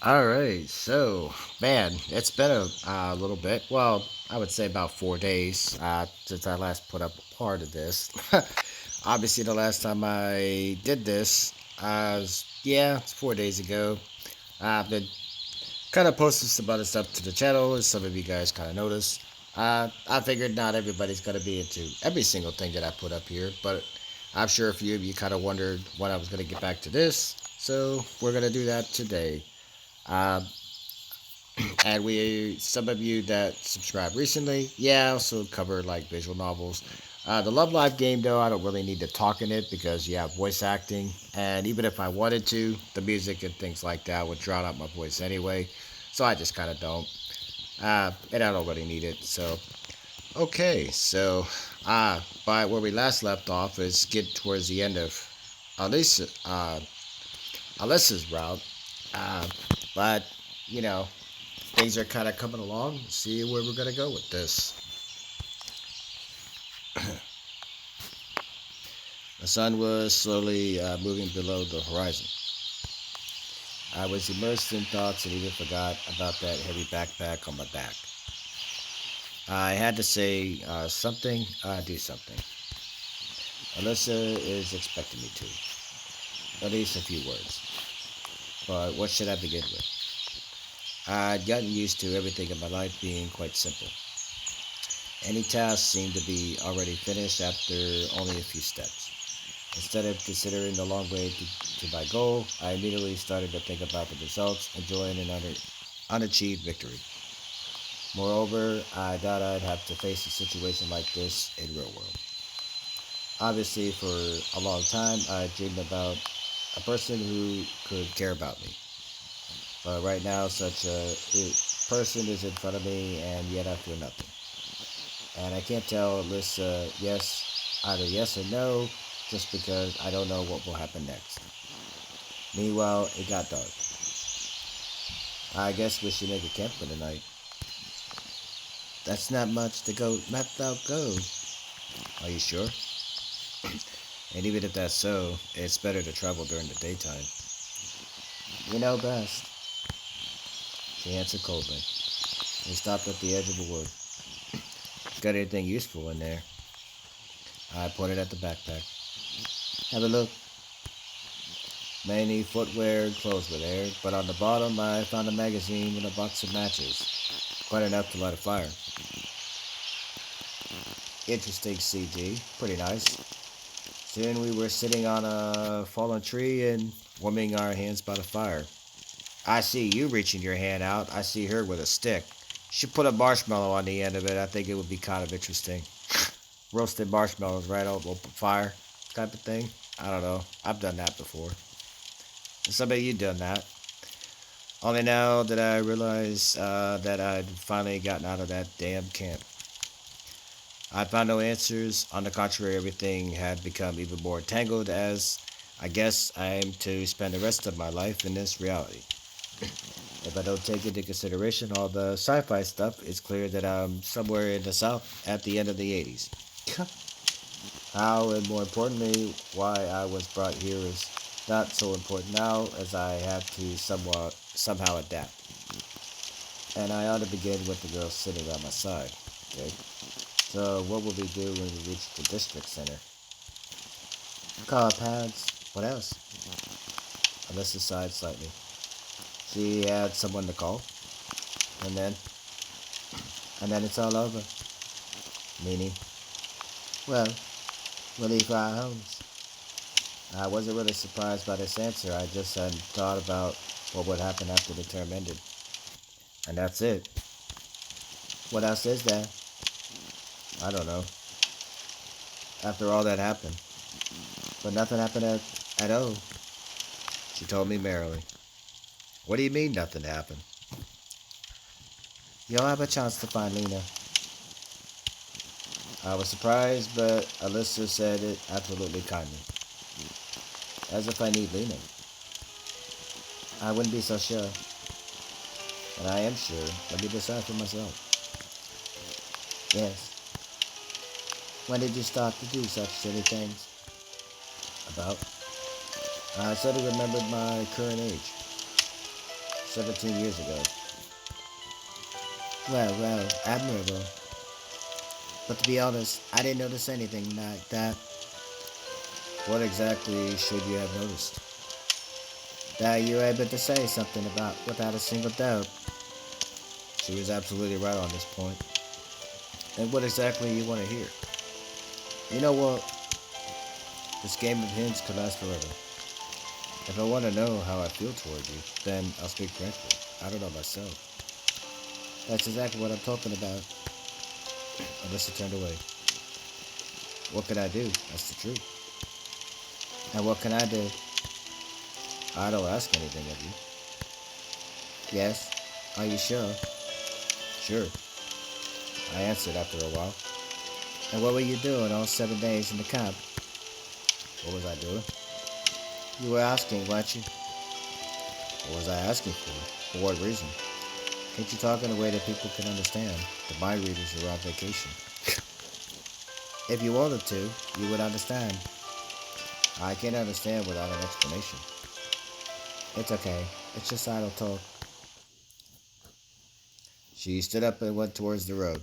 All right, so man, it's been a little bit. Well, I would say about 4 days since I last put up a part of this. Obviously, the last time I did this, it's 4 days ago. I've been kind of posting some other stuff to the channel, as some of you guys kind of noticed. I figured not everybody's gonna be into every single thing that I put up here, but I'm sure a few of you kind of wondered when I was gonna get back to this. So we're gonna do that today. Uh, and some of you that subscribed recently, yeah, I also cover like visual novels. The Love Live game, though, I don't really need to talk in it because you have voice acting, and even if I wanted to, the music and things like that would drown out my voice anyway. So I just kind of don't, and I don't really need it. So okay, so by where we last left off is get towards the end of Alisa, Alisa's route, uh, but you know things are kind of coming along. See where we're gonna go with this. The sun was slowly moving below the horizon. I was immersed in thoughts and even forgot about that heavy backpack on my back. I had to say something, do something. Alyssa is expecting me to. At least a few words. But what should I begin with? I'd gotten used to everything in my life being quite simple. Any task seemed to be already finished after only a few steps. Instead of considering the long way to my goal, I immediately started to think about the results, enjoying an unachieved victory. Moreover, I doubt I'd have to face a situation like this in real world. Obviously, for a long time, I dreamed about a person who could care about me. But right now, such a person is in front of me, and yet I feel nothing. And I can't tell Alyssa either yes or no, just because I don't know what will happen next. Meanwhile, it got dark. I guess we should make a camp for the night. That's not much to go left out go. Are you sure? And even if that's so, it's better to travel during the daytime. You know best, she answered coldly. We stopped at the edge of the wood. Got anything useful in there? I pointed at the backpack. Have a look. Mainly footwear and clothes were there, but on the bottom I found a magazine and a box of matches. Quite enough to light a fire. Interesting CG. Pretty nice. Soon we were sitting on a fallen tree and warming our hands by the fire. I see you reaching your hand out. I see her with a stick. She put a marshmallow on the end of it. I think it would be kind of interesting. Roasted marshmallows right on open fire type of thing. I don't know. I've done that before. Some of you done that. Only now that I realize that I'd finally gotten out of that damn camp. I found no answers. On the contrary, everything had become even more tangled as I guess I am to spend the rest of my life in this reality. If I don't take into consideration all the sci-fi stuff, it's clear that I'm somewhere in the South at the end of the 80s. How, and more importantly, why I was brought here is not so important now as I have to somehow adapt. And I ought to begin with the girl sitting by my side. Okay? So what will we do when we reach the district center? Call pads. What else? Alyssa sighed slightly. She had someone to call. And then? And then it's all over. Meaning? Well, we'll leave for our homes. I wasn't really surprised by this answer. I just hadn't thought about what would happen after the term ended. And that's it. What else is there? I don't know. After all that happened. But nothing happened at all, she told me merrily. What do you mean nothing happened? You'll have a chance to find Lena. I was surprised, but Alyssa said it absolutely kindly. As if I need Lena. I wouldn't be so sure. And I am sure. Let me decide for myself. Yes. When did you start to do such silly things? About? I suddenly remembered my current age. 17 years ago. Well, admirable. But to be honest, I didn't notice anything like that. What exactly should you have noticed? That you were able to say something about without a single doubt. She was absolutely right on this point. And what exactly you want to hear? You know what? This game of hints could last forever. If I want to know how I feel toward you, then I'll speak frankly. I don't know myself. That's exactly what I'm talking about. Alyssa turned away. What can I do? That's the truth. And what can I do? I don't ask anything of you. Yes? Are you sure? Sure, I answered after a while. And what were you doing all 7 days in the camp? What was I doing? You were asking, weren't you? What was I asking for? For what reason? Can't you talk in a way that people can understand? The mind readers are on vacation. If you wanted to, you would understand. I can't understand without an explanation. It's okay. It's just idle talk. She stood up and went towards the road.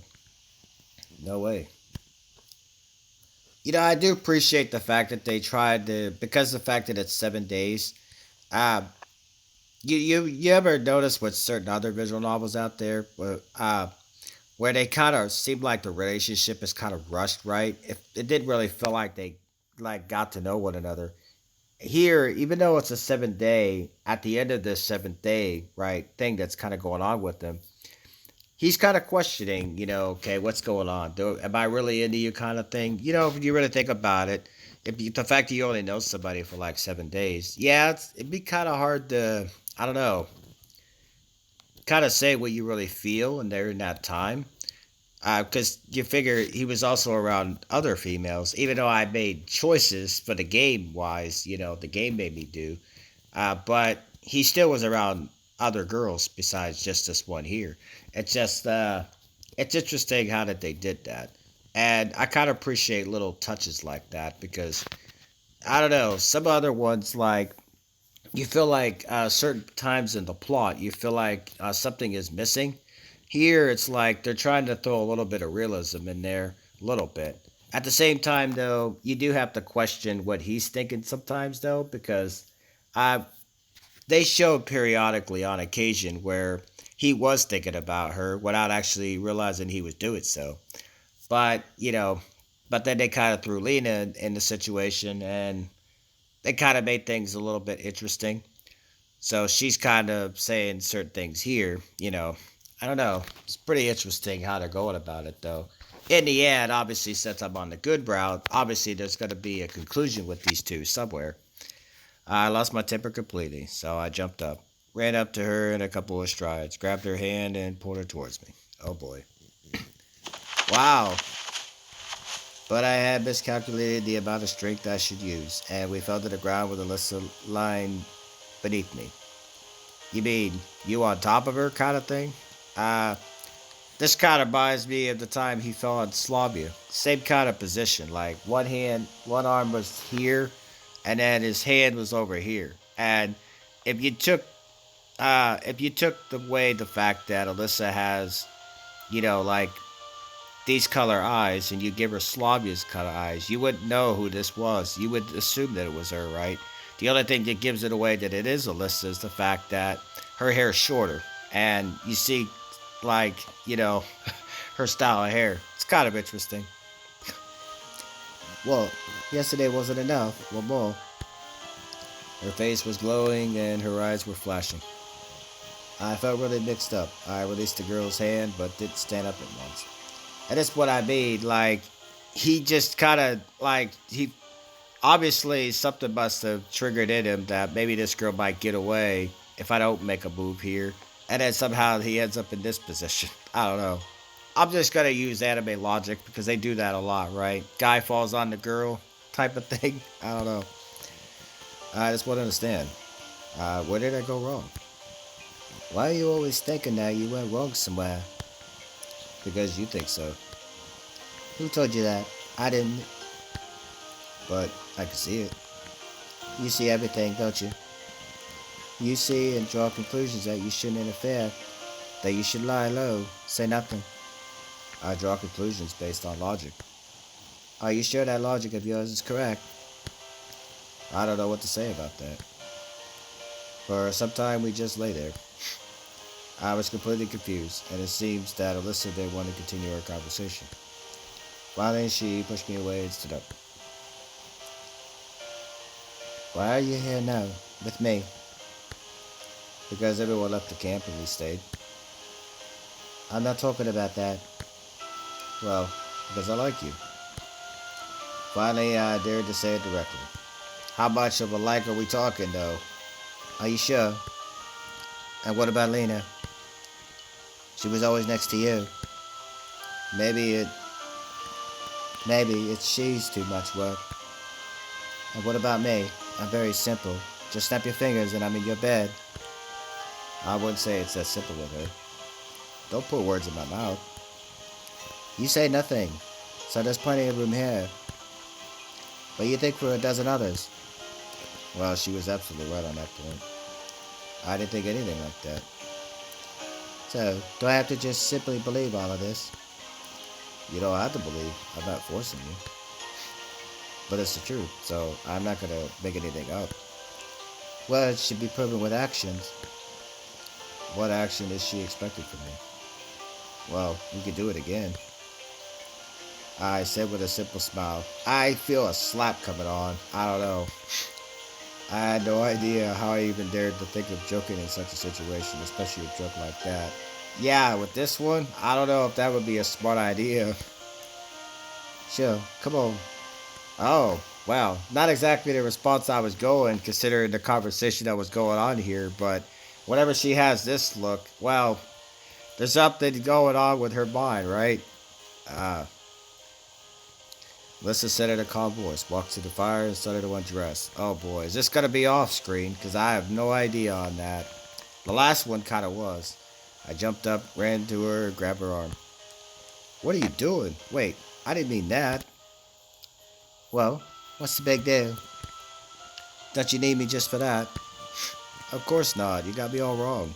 No way. I do appreciate the fact that they tried to, because of the fact that it's 7 days. Uh, you ever notice with certain other visual novels out there, where they kind of seem like the relationship is kind of rushed, right? If it didn't really feel like they like got to know one another. Here, even though it's a 7 day, at the end of this 7th day, right, thing that's kind of going on with them, he's kind of questioning, okay, what's going on? Am I really into you, kind of thing? If you really think about it, the fact that you only know somebody for like 7 days, yeah, it'd be kind of hard to, I don't know, kind of say what you really feel in there in that time. Because you figure he was also around other females, even though I made choices for the game wise, the game made me do. But he still was around other girls besides just this one here. It's just, it's interesting how that they did that. And I kind of appreciate little touches like that because, I don't know, some other ones, like, you feel like certain times in the plot, you feel like something is missing. Here, it's like they're trying to throw a little bit of realism in there, a little bit. At the same time, though, you do have to question what he's thinking sometimes, though, because uh, they showed periodically on occasion where he was thinking about her without actually realizing he was doing so. But, but then they kind of threw Lena in the situation and they kind of made things a little bit interesting. So she's kind of saying certain things here. I don't know. It's pretty interesting how they're going about it, though. In the end, obviously, since I'm on the good route, obviously there's going to be a conclusion with these two somewhere. I lost my temper completely, so I jumped up, ran up to her in a couple of strides, grabbed her hand, and pulled her towards me. Oh boy. Wow. But I had miscalculated the amount of strength I should use, and we fell to the ground with Alyssa lying beneath me. You mean you on top of her kind of thing? Uh, this kind of reminds me of the time he fell on Slavia. Same kind of position, like one arm was here, and then his hand was over here. And if you took, if you took away the fact that Alyssa has, like these color eyes, and you give her Slavia's color eyes, you wouldn't know who this was. You would assume that it was her, right? The only thing that gives it away that it is Alyssa is the fact that her hair is shorter, and you see, like, her style of hair. It's kind of interesting. Well, yesterday wasn't enough. One more. Her face was glowing and her eyes were flashing. I felt really mixed up. I released the girl's hand, but didn't stand up at once. And that's what I mean. Like, he just kind of, like, he obviously something must have triggered in him that maybe this girl might get away if I don't make a move here. And then somehow he ends up in this position. I don't know. I'm just going to use anime logic because they do that a lot, right? Guy falls on the girl type of thing. I don't know. I just want to understand. Where did I go wrong? Why are you always thinking that you went wrong somewhere? Because you think so. Who told you that? I didn't. But I can see it. You see everything, don't you? You see and draw conclusions that you shouldn't interfere, that you should lie low, say nothing. I draw conclusions based on logic. Are you sure that logic of yours is correct? I don't know what to say about that. For some time we just lay there. I was completely confused, and it seems that Alisa didn't want to continue our conversation. Finally, she pushed me away and stood up. Why are you here now, with me? Because everyone left the camp and we stayed. I'm not talking about that. Well, because I like you. Finally, I dared to say it directly. How much of a like are we talking, though? Are you sure? And what about Lena? She was always next to you. Maybe it... Maybe it's she's too much work. And what about me? I'm very simple. Just snap your fingers and I'm in your bed. I wouldn't say it's that simple with her. Don't put words in my mouth. You say nothing, so there's plenty of room here. But you think for a dozen others. Well, she was absolutely right on that point. I didn't think anything like that. So, do I have to just simply believe all of this? You don't have to believe. I'm not forcing you. But it's the truth, so I'm not going to make anything up. Well, it should be proven with actions. What action is she expecting from me? Well, we could do it again. I said with a simple smile. I feel a slap coming on. I don't know. I had no idea how I even dared to think of joking in such a situation, especially a joke like that. Yeah, with this one, I don't know if that would be a smart idea. Sure, come on. Oh, well, not exactly the response I was going, considering the conversation that was going on here, but whenever she has this look, well, there's something going on with her mind, right? Uh, Lissa said in a calm voice, walked to the fire and started to undress. Oh boy, is this going to be off screen? Because I have no idea on that. The last one kind of was. I jumped up, ran to her, and grabbed her arm. What are you doing? Wait, I didn't mean that. Well, what's the big deal? Don't you need me just for that? Of course not. You got me all wrong.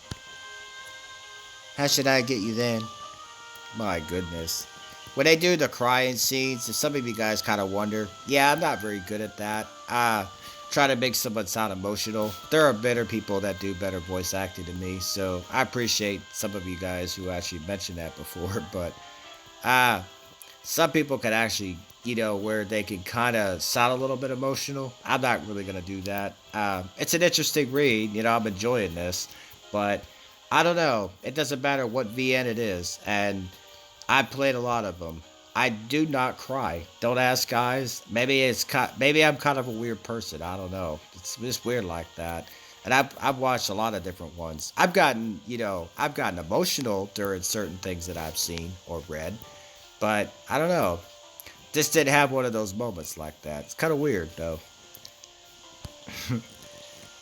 How should I get you then? My goodness. When they do the crying scenes, if some of you guys kind of wonder, yeah, I'm not very good at that. Try to make someone sound emotional. There are better people that do better voice acting than me, so I appreciate some of you guys who actually mentioned that before, but some people can actually, where they can kind of sound a little bit emotional. I'm not really going to do that. It's an interesting read. I'm enjoying this. But I don't know. It doesn't matter what VN it is. And I played a lot of them. I do not cry. Don't ask, guys. Maybe I'm kind of a weird person. I don't know. It's just weird like that. And I've watched a lot of different ones. I've gotten emotional during certain things that I've seen or read. But I don't know. Just didn't have one of those moments like that. It's kind of weird, though.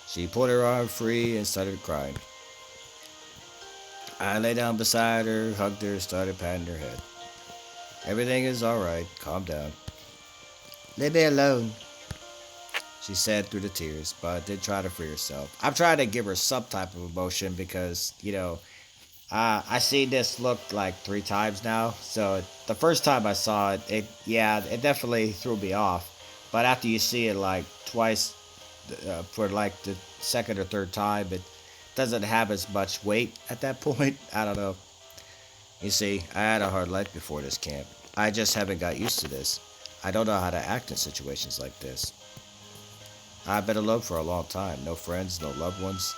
She pulled her arm free and started crying. I lay down beside her, hugged her, started patting her head. Everything is alright. Calm down. Leave me alone, she said through the tears, but did try to free herself. I'm trying to give her some type of emotion because, I seen this look like 3 times now. So the first time I saw it, it definitely threw me off. But after you see it like twice, for like the second or third time, it doesn't have as much weight at that point. I don't know. You see, I had a hard life before this camp. I just haven't got used to this. I don't know how to act in situations like this. I've been alone for a long time. No friends, no loved ones.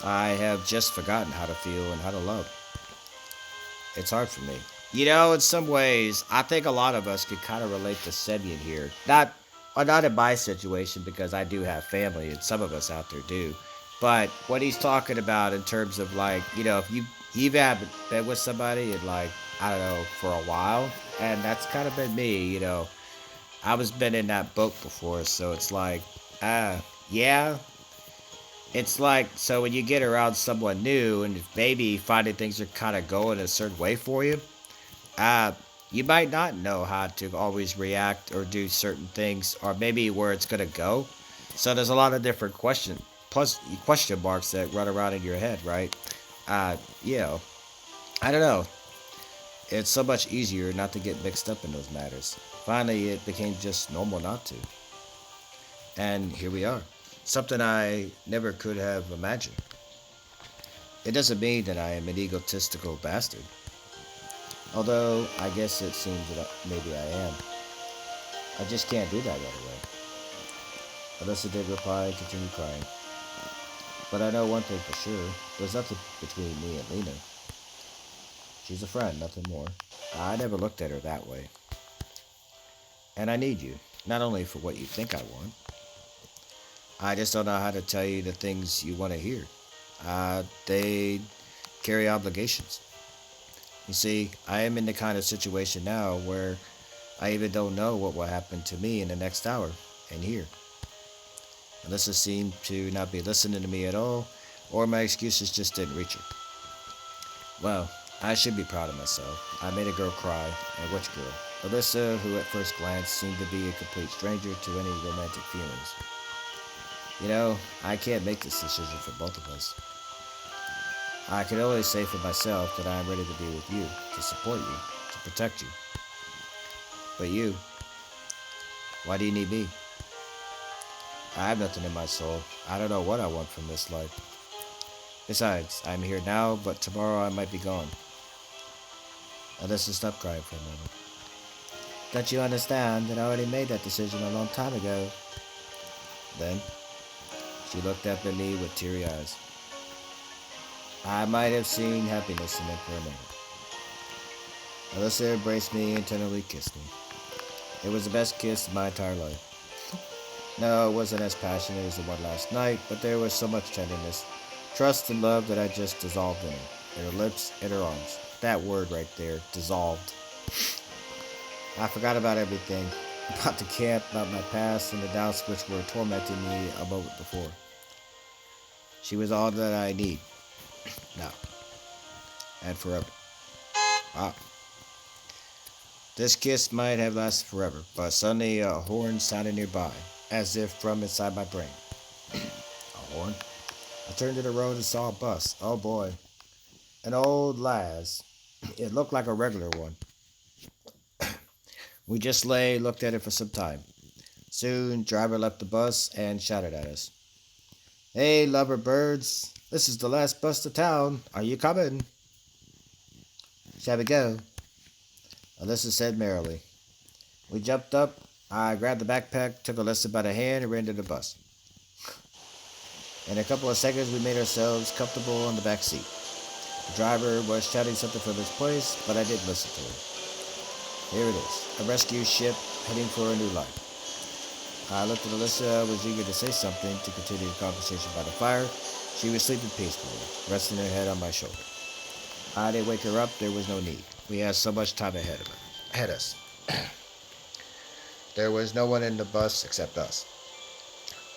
I have just forgotten how to feel and how to love. It's hard for me. In some ways, I think a lot of us could kind of relate to Semyon here. Not in my situation because I do have family and some of us out there do. But what he's talking about in terms of like, if you haven't been with somebody in like, I don't know, for a while, and that's kind of been me, I was been in that boat before, so it's like, yeah. It's like, so when you get around someone new and if maybe finding things are kind of going a certain way for you, you might not know how to always react or do certain things or maybe where it's going to go. So there's a lot of different question marks that run around in your head, right? Uh, you know, I don't know. It's so much easier not to get mixed up in those matters. Finally, it became just normal not to. And here we are. Something I never could have imagined. It doesn't mean that I am an egotistical bastard. Although, I guess it seems that maybe I am. I just can't do that right away. Alyssa did reply and continued crying. But I know one thing for sure. There's nothing between me and Lena. She's a friend, nothing more. I never looked at her that way. And I need you. Not only for what you think I want. I just don't know how to tell you the things you want to hear. They carry obligations. You see, I am in the kind of situation now where I even don't know what will happen to me in the next hour and here. Alyssa seemed to not be listening to me at all, or my excuses just didn't reach her. Well, I should be proud of myself. I made a girl cry, and which girl? Alyssa, who at first glance seemed to be a complete stranger to any romantic feelings. You know, I can't make this decision for both of us. I can only say for myself that I am ready to be with you, to support you, to protect you. But you, why do you need me? I have nothing in my soul. I don't know what I want from this life. Besides, I'm here now, but tomorrow I might be gone. Alyssa stopped crying for a moment. Don't you understand that I already made that decision a long time ago? Then, she looked up at me with teary eyes. I might have seen happiness in it for a moment. Alyssa embraced me and tenderly kissed me. It was the best kiss of my entire life. No, it wasn't as passionate as the one last night, but there was so much tenderness, trust, and love that I just dissolved in her lips and her arms. That word right there, dissolved. I forgot about everything, about the camp, about my past, and the doubts which were tormenting me a moment before. She was all that I need, now, and forever. Wow. This kiss might have lasted forever, but suddenly a horn sounded nearby, as if from inside my brain. A horn? I turned to the road and saw a bus. Oh boy. An old Laz. It looked like a regular one. We just looked at it for some time. Soon, driver left the bus and shouted at us. Hey, lover birds. This is the last bus to town. Are you coming? Shall we go? Alyssa said merrily. We jumped up. I grabbed the backpack, took Alyssa by the hand, and ran to the bus. In a couple of seconds, we made ourselves comfortable on the back seat. The driver was shouting something from his place, but I didn't listen to him. Here it is, a rescue ship heading for a new life. I looked at Alyssa, was eager to say something to continue the conversation by the fire. She was sleeping peacefully, resting her head on my shoulder. I didn't wake her up, there was no need. We had so much time ahead of us. There was no one in the bus except us.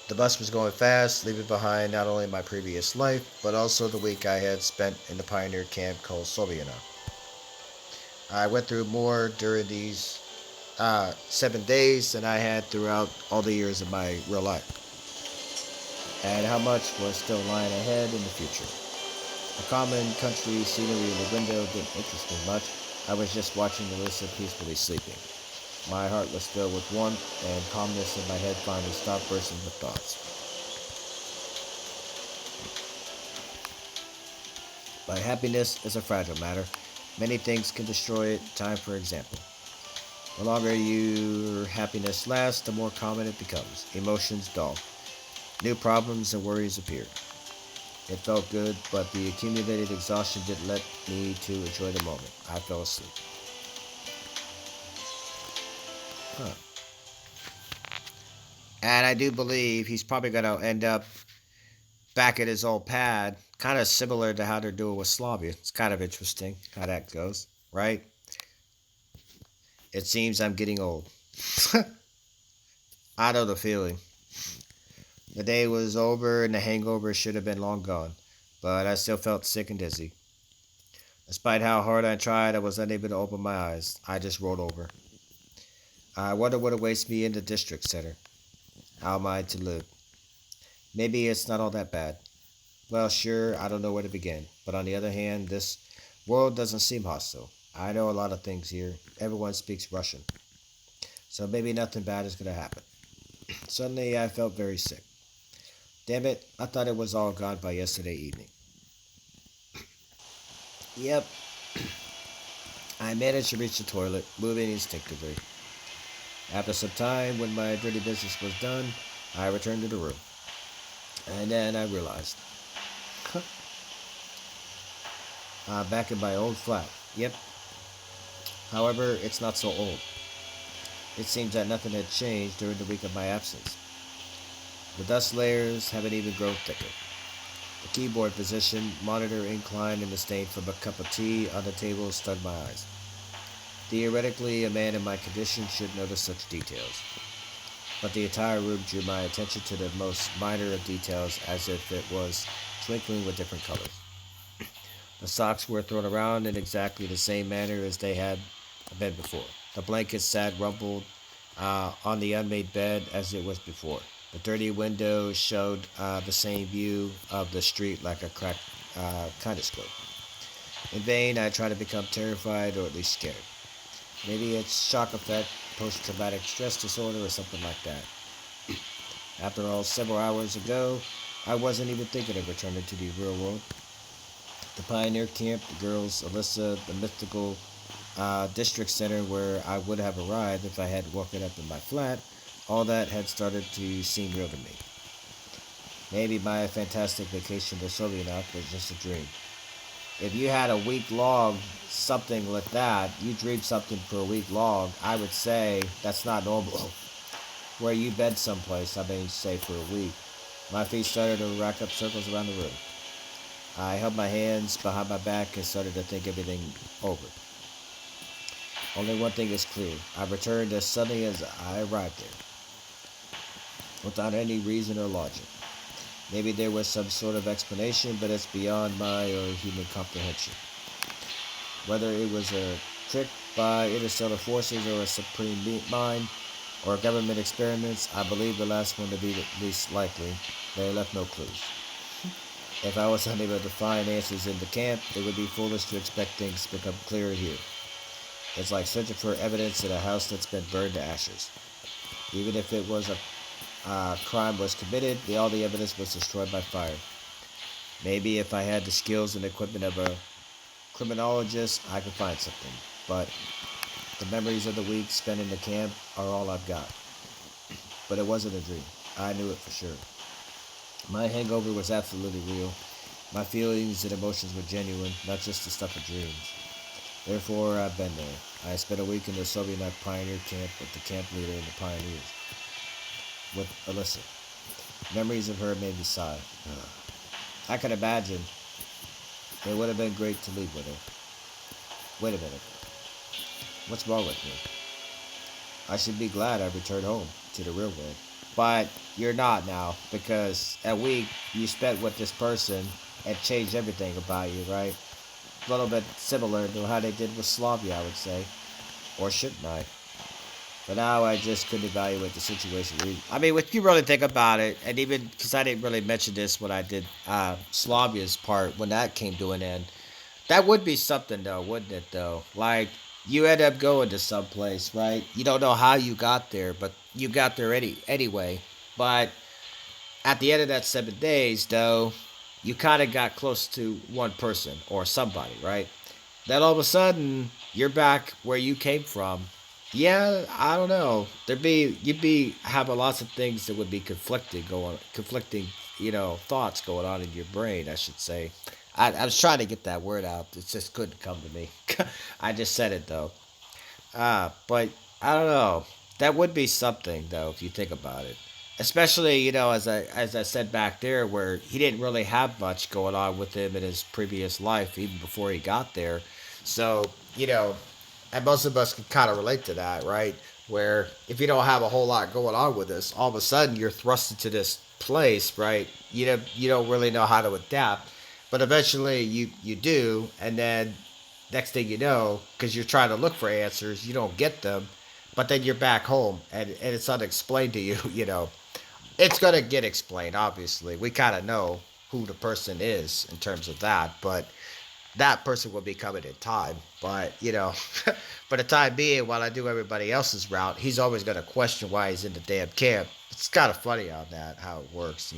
The bus was going fast, leaving behind not only my previous life, but also the week I had spent in the pioneer camp called Soviana. I went through more during these 7 days than I had throughout all the years of my real life. And how much was still lying ahead in the future. The common country scenery in the window didn't interest me much. I was just watching Alyssa peacefully sleeping. My heart was filled with warmth, and calmness in my head finally stopped bursting with thoughts. But happiness is a fragile matter. Many things can destroy it. Time, for example. The longer your happiness lasts, the more common it becomes. Emotions dull. New problems and worries appear. It felt good, but the accumulated exhaustion didn't let me to enjoy the moment. I fell asleep. Huh. And I do believe he's probably going to end up back at his old pad, kind of similar to how they're doing with Slavia. It's kind of interesting how that goes, right? It seems I'm getting old. I know the feeling. The day was over and the hangover should have been long gone, but I still felt sick and dizzy. Despite how hard I tried, I was unable to open my eyes. I just rolled over. I wonder what awaits me in the district center. How am I to live? Maybe it's not all that bad. Well, sure, I don't know where to begin. But on the other hand, this world doesn't seem hostile. I know a lot of things here. Everyone speaks Russian. So maybe nothing bad is going to happen. Suddenly, I felt very sick. Damn it, I thought it was all gone by yesterday evening. Yep, I managed to reach the toilet, moving instinctively. After some time, when my dirty business was done, I returned to the room. And then I realized I'm back in my old flat. Yep, however, it's not so old. It seems that nothing had changed during the week of my absence. The dust layers haven't even grown thicker. The keyboard position, monitor incline, and the stain from a cup of tea on the table stunned my eyes. Theoretically, a man in my condition should notice such details, but the entire room drew my attention to the most minor of details as if it was twinkling with different colors. The socks were thrown around in exactly the same manner as they had been before. The blankets sat rumpled on the unmade bed as it was before. The dirty window showed the same view of the street like a cracked kinetoscope. In vain, I tried to become terrified or at least scared. Maybe it's shock effect, post-traumatic stress disorder, or something like that. After all, several hours ago, I wasn't even thinking of returning to the real world. The pioneer camp, the girls, Alisa, the mythical district center where I would have arrived if I had woken up in my flat, all that had started to seem real to me. Maybe my fantastic vacation to Sovietnock was just a dream. If you had a week long something like that, you dreamed something for a week long, I would say that's not normal. Where you been someplace, I mean, say for a week. My feet started to rack up circles around the room. I held my hands behind my back and started to think everything over. Only one thing is clear. I returned as suddenly as I arrived there, without any reason or logic. Maybe there was some sort of explanation, but it's beyond my or human comprehension. Whether it was a trick by interstellar forces or a supreme mind or government experiments, I believe the last one to be the least likely. They left no clues. If I was unable to find answers in the camp, it would be foolish to expect things to become clearer here. It's like searching for evidence in a house that's been burned to ashes. Even if it was a crime was committed, all the evidence was destroyed by fire. Maybe if I had the skills and equipment of a criminologist, I could find something. But the memories of the week spent in the camp are all I've got. But it wasn't a dream. I knew it for sure. My hangover was absolutely real. My feelings and emotions were genuine, not just the stuff of dreams. Therefore, I've been there. I spent a week in the Soviet pioneer camp with the camp leader and the pioneers, with Alisa. Memories of her made me sigh. I can imagine it would have been great to leave with her. Wait a minute. What's wrong with me? I should be glad I returned home to the real world. But you're not now, because a week you spent with this person and changed everything about you, right? A little bit similar to how they did with Slavia, I would say. Or shouldn't I? But now I just couldn't evaluate the situation. I mean, if you really think about it, and even because I didn't really mention this when I did Slavia's part, when that came to an end, that would be something, though, wouldn't it, though? Like, you end up going to some place, right? You don't know how you got there, but you got there anyway. But at the end of that 7 days, though, you kind of got close to one person or somebody, right? Then all of a sudden, you're back where you came from. Yeah, I don't know. You'd be having lots of things that would be conflicting, thoughts going on in your brain. I should say. I was trying to get that word out. It just couldn't come to me. I just said it though. But I don't know. That would be something though, if you think about it. Especially, as I said back there, where he didn't really have much going on with him in his previous life, even before he got there. So, and most of us can kind of relate to that, right? Where if you don't have a whole lot going on with this, all of a sudden you're thrust into this place, right? You don't really know how to adapt, but eventually you do, and then next thing you know, because you're trying to look for answers, you don't get them, but then you're back home, and it's unexplained to you, It's gonna get explained. Obviously, we kind of know who the person is in terms of that, but that person will be coming in time. But for the time being, while I do everybody else's route, he's always gonna question why he's in the damn camp. It's kind of funny on that how it works.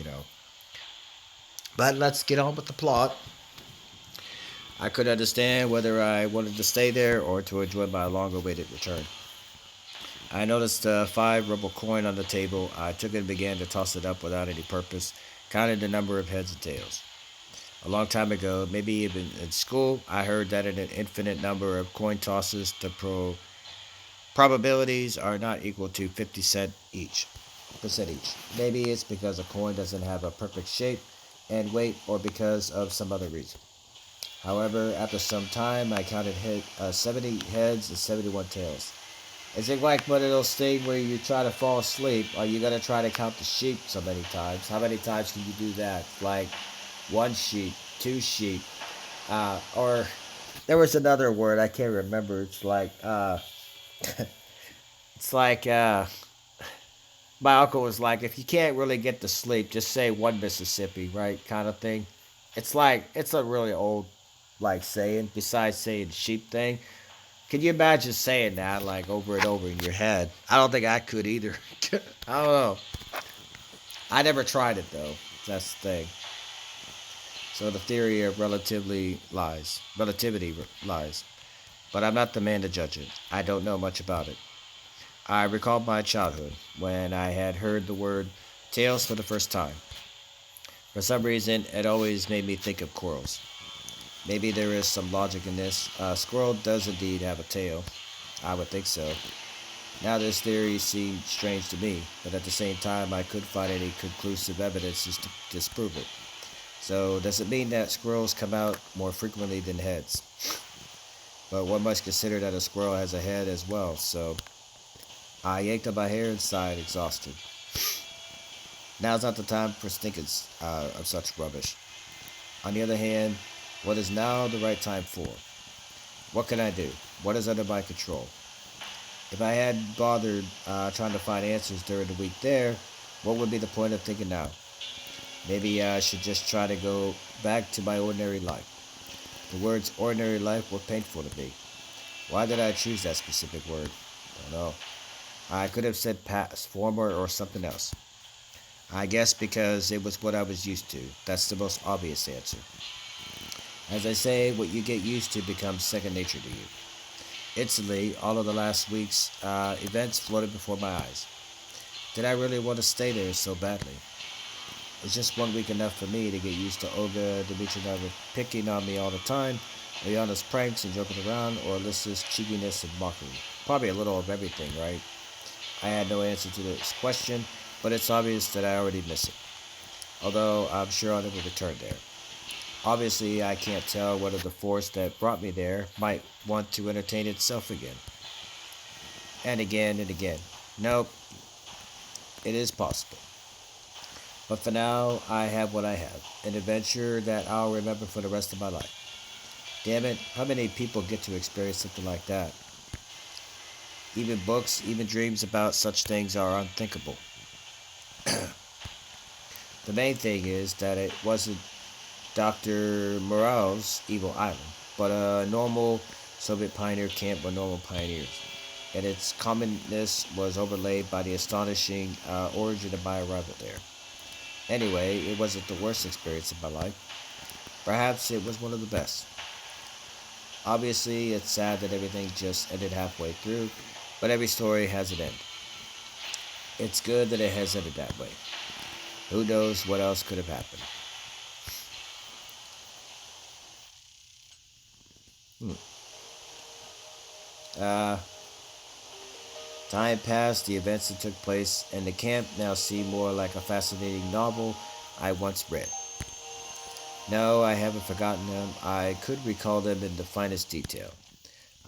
But let's get on with the plot. I could understand whether I wanted to stay there or to enjoy my long-awaited return. I noticed a 5 ruble coin on the table. I took it and began to toss it up without any purpose, counting the number of heads and tails. A long time ago, maybe even in school, I heard that in an infinite number of coin tosses, the probabilities are not equal to 50 cent each. Percent each. Maybe it's because a coin doesn't have a perfect shape and weight, or because of some other reason. However, after some time, I counted 70 heads and 71 tails. Is it like one of those things where you try to fall asleep? Are you going to try to count the sheep so many times? How many times can you do that? Like one sheep, two sheep, or there was another word I can't remember. It's like my uncle was like, if you can't really get to sleep, just say one Mississippi, right? Kind of thing. It's a really old like saying. Besides saying sheep thing, can you imagine saying that like over and over in your head? I don't think I could either. I don't know. I never tried it though. That's the thing. So the theory of relativity lies. But I'm not the man to judge it. I don't know much about it. I recalled my childhood when I had heard the word tails for the first time. For some reason, it always made me think of squirrels. Maybe there is some logic in this. A squirrel does indeed have a tail. I would think so. Now this theory seemed strange to me, but at the same time I couldn't find any conclusive evidence to disprove it. So does it mean that squirrels come out more frequently than heads? But one must consider that a squirrel has a head as well, so I yanked up my hair and sighed, exhausted. Now's not the time for thinking of such rubbish. On the other hand, what is now the right time for? What can I do? What is under my control? If I had bothered trying to find answers during the week there, what would be the point of thinking now? Maybe I should just try to go back to my ordinary life. The words ordinary life were painful to me. Why did I choose that specific word? I don't know. I could have said past, former, or something else. I guess because it was what I was used to. That's the most obvious answer. As I say, what you get used to becomes second nature to you. Instantly, all of the last week's events floated before my eyes. Did I really want to stay there so badly? Is just 1 week enough for me to get used to Olga Dmitrievna picking on me all the time, Ayana's pranks and joking around, or Alyssa's cheekiness and mockery? Probably a little of everything, right? I had no answer to this question, but it's obvious that I already miss it. Although I'm sure I'll never return there. Obviously, I can't tell whether the force that brought me there might want to entertain itself again. And again and again. Nope, it is possible. But for now, I have what I have. An adventure that I'll remember for the rest of my life. Damn it, how many people get to experience something like that? Even books, even dreams about such things are unthinkable. The main thing is that it wasn't Dr. Morale's evil island, but a normal Soviet pioneer camp with normal pioneers. And its commonness was overlaid by the astonishing origin of my arrival there. Anyway, it wasn't the worst experience of my life. Perhaps it was one of the best. Obviously, it's sad that everything just ended halfway through, but every story has an end. It's good that it has ended that way. Who knows what else could have happened? Hmm. Uh, Time passed, the events that took place in the camp now seem more like a fascinating novel I once read. No, I haven't forgotten them. I could recall them in the finest detail.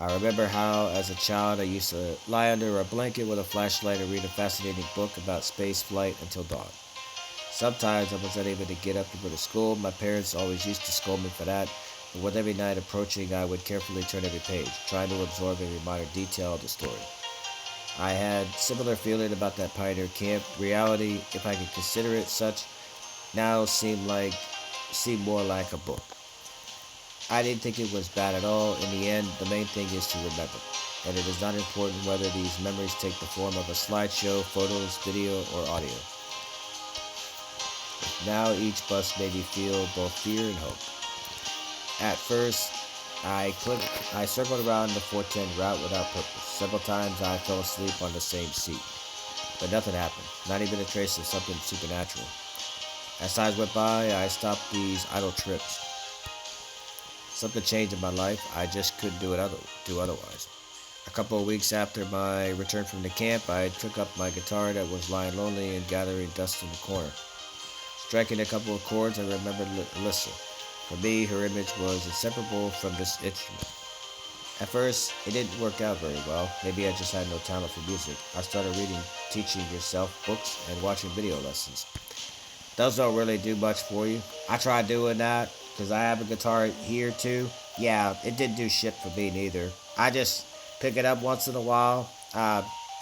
I remember how, as a child, I used to lie under a blanket with a flashlight and read a fascinating book about space flight until dawn. Sometimes I was unable to get up to go to school. My parents always used to scold me for that, but with every night approaching, I would carefully turn every page, trying to absorb every minor detail of the story. I had similar feeling about that pioneer camp. Reality, if I could consider it such, now seemed more like a book. I didn't think it was bad at all. In the end, the main thing is to remember. And it is not important whether these memories take the form of a slideshow, photos, video, or audio. Now each bus made me feel both fear and hope. At first, I circled around the 410 route without purpose. Several times I fell asleep on the same seat. But nothing happened, not even a trace of something supernatural. As time went by, I stopped these idle trips. Something changed in my life. I just couldn't do otherwise. A couple of weeks after my return from the camp, I took up my guitar that was lying lonely and gathering dust in the corner. Striking a couple of chords, I remembered Alisa. For me, her image was inseparable from this instrument. At first, it didn't work out very well. Maybe I just had no talent for music. I started reading Teaching Yourself books and watching video lessons. Those don't really do much for you. I tried doing that because I have a guitar here too. Yeah, it didn't do shit for me neither. I just pick it up once in a while.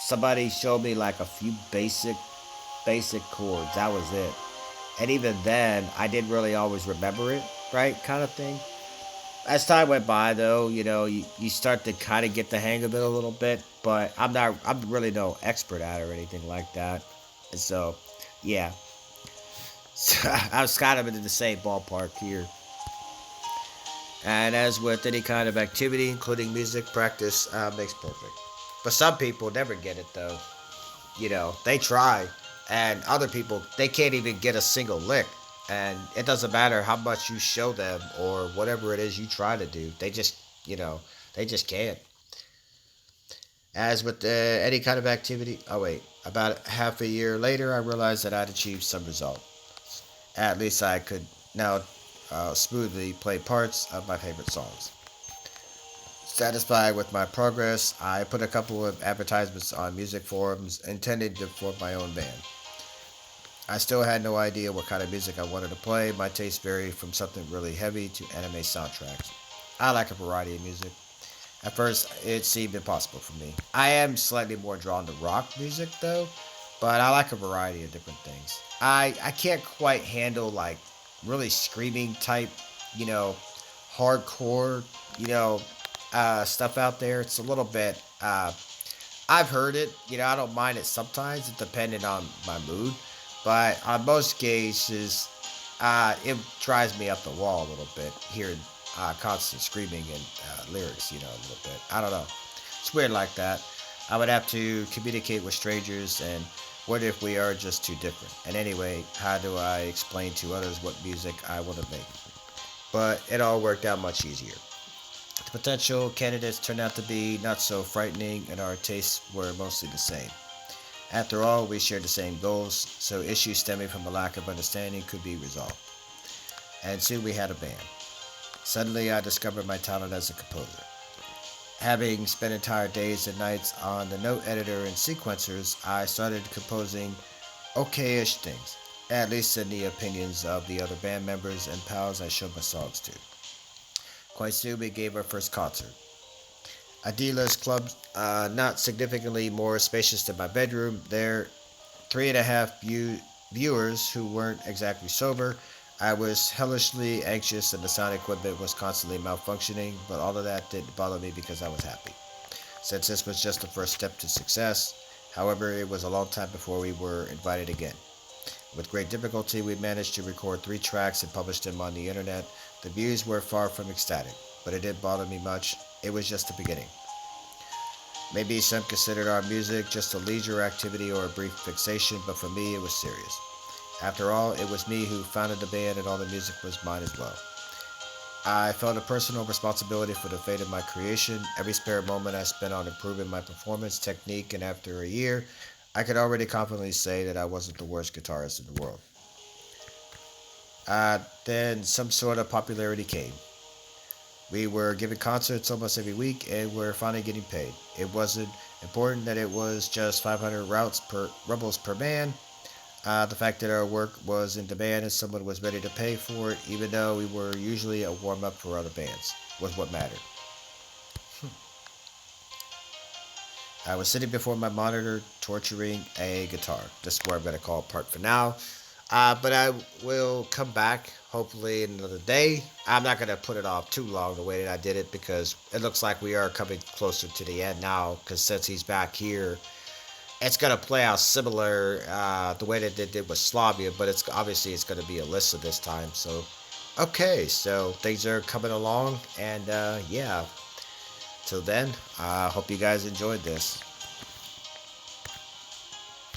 Somebody showed me like a few basic chords. That was it. And even then, I didn't really always remember it, right? Kind of thing. As time went by, though, you start to kind of get the hang of it a little bit. But I'm really no expert at it or anything like that. And so, yeah. So I was kind of in the same ballpark here. And as with any kind of activity, including music, practice makes perfect. But some people never get it, though. They try, and other people, they can't even get a single lick. And it doesn't matter how much you show them or whatever it is you try to do. They just can't. As with any kind of activity, oh wait, about half a year later, I realized that I'd achieved some result. At least I could now smoothly play parts of my favorite songs. Satisfied with my progress, I put a couple of advertisements on music forums intended to form my own band. I still had no idea what kind of music I wanted to play. My taste varied from something really heavy to anime soundtracks. I like a variety of music. At first, it seemed impossible for me. I am slightly more drawn to rock music, though, but I like a variety of different things. I can't quite handle, like, really screaming type, you know, hardcore, stuff out there. It's a little bit, I've heard it, I don't mind it sometimes, depending on my mood, but on most cases, it drives me up the wall a little bit, hearing constant screaming and lyrics, a little bit. I don't know. It's weird like that. I would have to communicate with strangers, and what if we are just too different? And anyway, how do I explain to others what music I want to make? But it all worked out much easier. The potential candidates turned out to be not so frightening, and our tastes were mostly the same. After all, we shared the same goals, so issues stemming from a lack of understanding could be resolved. And soon we had a band. Suddenly, I discovered my talent as a composer. Having spent entire days and nights on the note editor and sequencers, I started composing okay-ish things, at least in the opinions of the other band members and pals I showed my songs to. Quite soon, we gave our first concert. A D-list club, not significantly more spacious than my bedroom. There, 3.5 viewers who weren't exactly sober. I was hellishly anxious and the sound equipment was constantly malfunctioning, but all of that didn't bother me because I was happy. Since this was just the first step to success, however, it was a long time before we were invited again. With great difficulty, we managed to record 3 tracks and publish them on the internet. The views were far from ecstatic, but it didn't bother me much. It was just the beginning. Maybe some considered our music just a leisure activity or a brief fixation, but for me it was serious. After all, it was me who founded the band and all the music was mine as well. I felt a personal responsibility for the fate of my creation. Every spare moment I spent on improving my performance technique, and after a year, I could already confidently say that I wasn't the worst guitarist in the world. Then some sort of popularity came. We were giving concerts almost every week and we're finally getting paid. It wasn't important that it was just 500 rubles per band. The fact that our work was in demand and someone was ready to pay for it, even though we were usually a warm-up for other bands, was what mattered. I was sitting before my monitor torturing a guitar. This is where I'm going to call it part for now. But I will come back hopefully in another day. I'm not going to put it off too long the way that I did it because it looks like we are coming closer to the end now. Because since he's back here, it's going to play out similar the way that they did with Slavia, but it's obviously it's going to be Alisa this time. So, okay, so things are coming along, and yeah. Till then, I hope you guys enjoyed this.